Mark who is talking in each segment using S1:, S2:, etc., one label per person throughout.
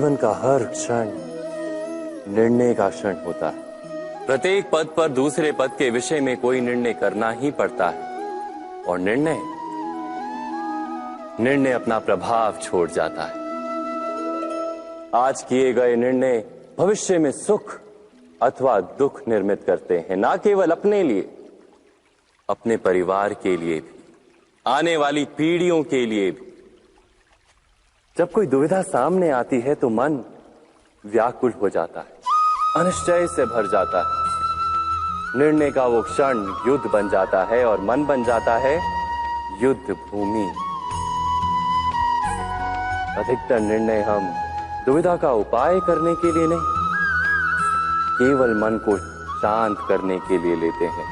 S1: जीवन का हर क्षण निर्णय का क्षण होता है। प्रत्येक पद पर दूसरे पद के विषय में कोई निर्णय करना ही पड़ता है और निर्णय अपना प्रभाव छोड़ जाता है। आज किए गए निर्णय भविष्य में सुख अथवा दुख निर्मित करते हैं, ना केवल अपने लिए, अपने परिवार के लिए भी, आने वाली पीढ़ियों के लिए भी। जब कोई दुविधा सामने आती है तो मन व्याकुल हो जाता है, अनिश्चय से भर जाता है। निर्णय का वो क्षण युद्ध बन जाता है और मन बन जाता है युद्ध भूमि। अधिकतर निर्णय हम दुविधा का उपाय करने के लिए नहीं, केवल मन को शांत करने के लिए लेते हैं।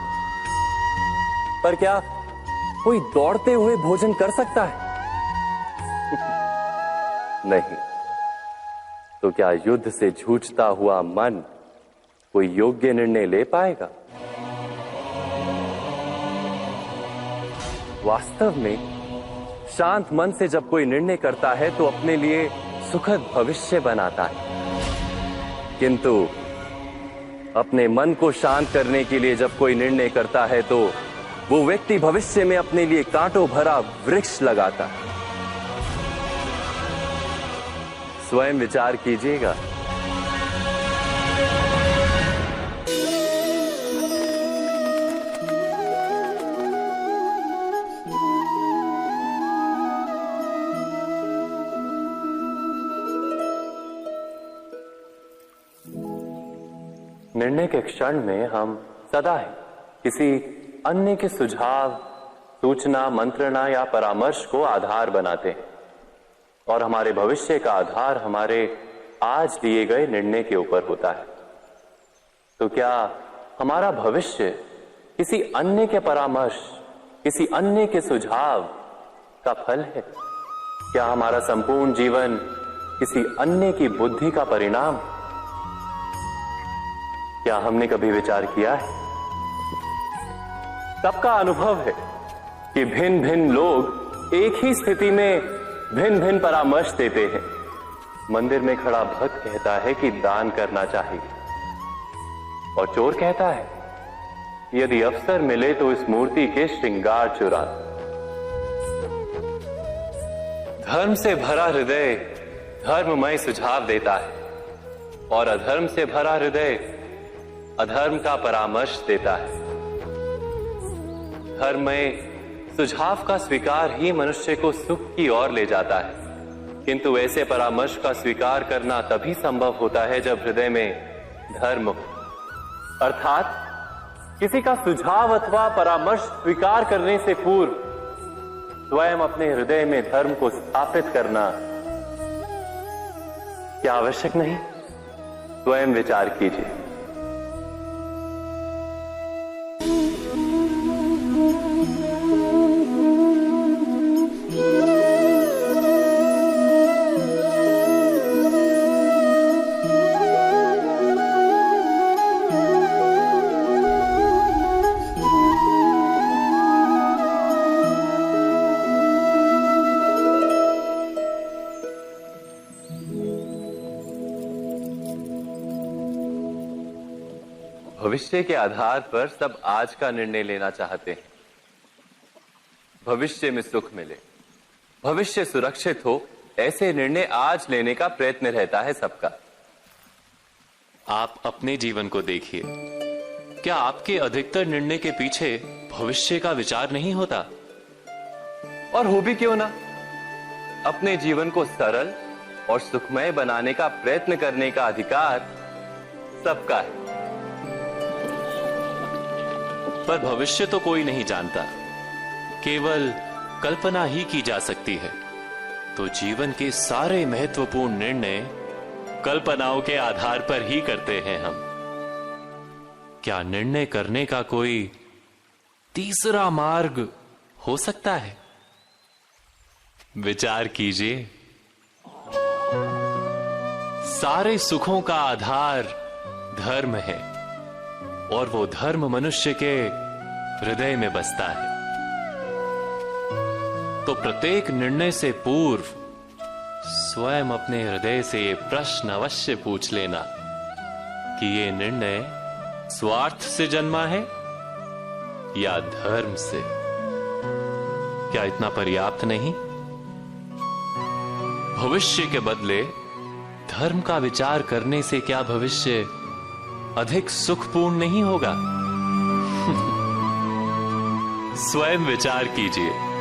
S1: पर क्या कोई दौड़ते हुए भोजन कर सकता है? नहीं। तो क्या युद्ध से जूझता हुआ मन कोई योग्य निर्णय ले पाएगा? वास्तव में शांत मन से जब कोई निर्णय करता है तो अपने लिए सुखद भविष्य बनाता है। किंतु अपने मन को शांत करने के लिए जब कोई निर्णय करता है तो वो व्यक्ति भविष्य में अपने लिए कांटों भरा वृक्ष लगाता है। स्वयं विचार कीजिएगा। निर्णय के क्षण में हम सदा ही किसी अन्य के सुझाव, सूचना, मंत्रणा या परामर्श को आधार बनाते हैं और हमारे भविष्य का आधार हमारे आज लिए गए निर्णय के ऊपर होता है। तो क्या हमारा भविष्य किसी अन्य के परामर्श, किसी अन्य के सुझाव का फल है? क्या हमारा संपूर्ण जीवन किसी अन्य की बुद्धि का परिणाम? क्या हमने कभी विचार किया है? सबका अनुभव है कि भिन्न भिन्न लोग एक ही स्थिति में भिन्न भिन्न परामर्श देते हैं। मंदिर में खड़ा भक्त कहता है कि दान करना चाहिए और चोर कहता है यदि अवसर मिले तो इस मूर्ति के श्रृंगार चुरा। धर्म से भरा हृदय धर्ममय सुझाव देता है और अधर्म से भरा हृदय अधर्म का परामर्श देता है। धर्ममय सुझाव का स्वीकार ही मनुष्य को सुख की ओर ले जाता है, किंतु ऐसे परामर्श का स्वीकार करना तभी संभव होता है जब हृदय में धर्म हो। अर्थात किसी का सुझाव अथवा परामर्श स्वीकार करने से पूर्व स्वयं अपने हृदय में धर्म को स्थापित करना क्या आवश्यक नहीं? स्वयं विचार कीजिए। भविष्य के आधार पर सब आज का निर्णय लेना चाहते हैं। भविष्य में सुख मिले, भविष्य सुरक्षित हो, ऐसे निर्णय आज लेने का प्रयत्न रहता है सबका।
S2: आप अपने जीवन को देखिए, क्या आपके अधिकतर निर्णय के पीछे भविष्य का विचार नहीं होता?
S1: और हो भी क्यों ना। अपने जीवन को सरल और सुखमय बनाने का प्रयत्न करने का अधिकार सबका है।
S2: पर भविष्य तो कोई नहीं जानता, केवल कल्पना ही की जा सकती है। तो जीवन के सारे महत्वपूर्ण निर्णय कल्पनाओं के आधार पर ही करते हैं हम। क्या निर्णय करने का कोई तीसरा मार्ग हो सकता है? विचार कीजिए। सारे सुखों का आधार धर्म है और वो धर्म मनुष्य के हृदय में बसता है। तो प्रत्येक निर्णय से पूर्व स्वयं अपने हृदय से ये प्रश्न अवश्य पूछ लेना कि ये निर्णय स्वार्थ से जन्मा है या धर्म से। क्या इतना पर्याप्त नहीं? भविष्य के बदले धर्म का विचार करने से क्या भविष्य अधिक सुखपूर्ण नहीं होगा? स्वयं विचार कीजिए।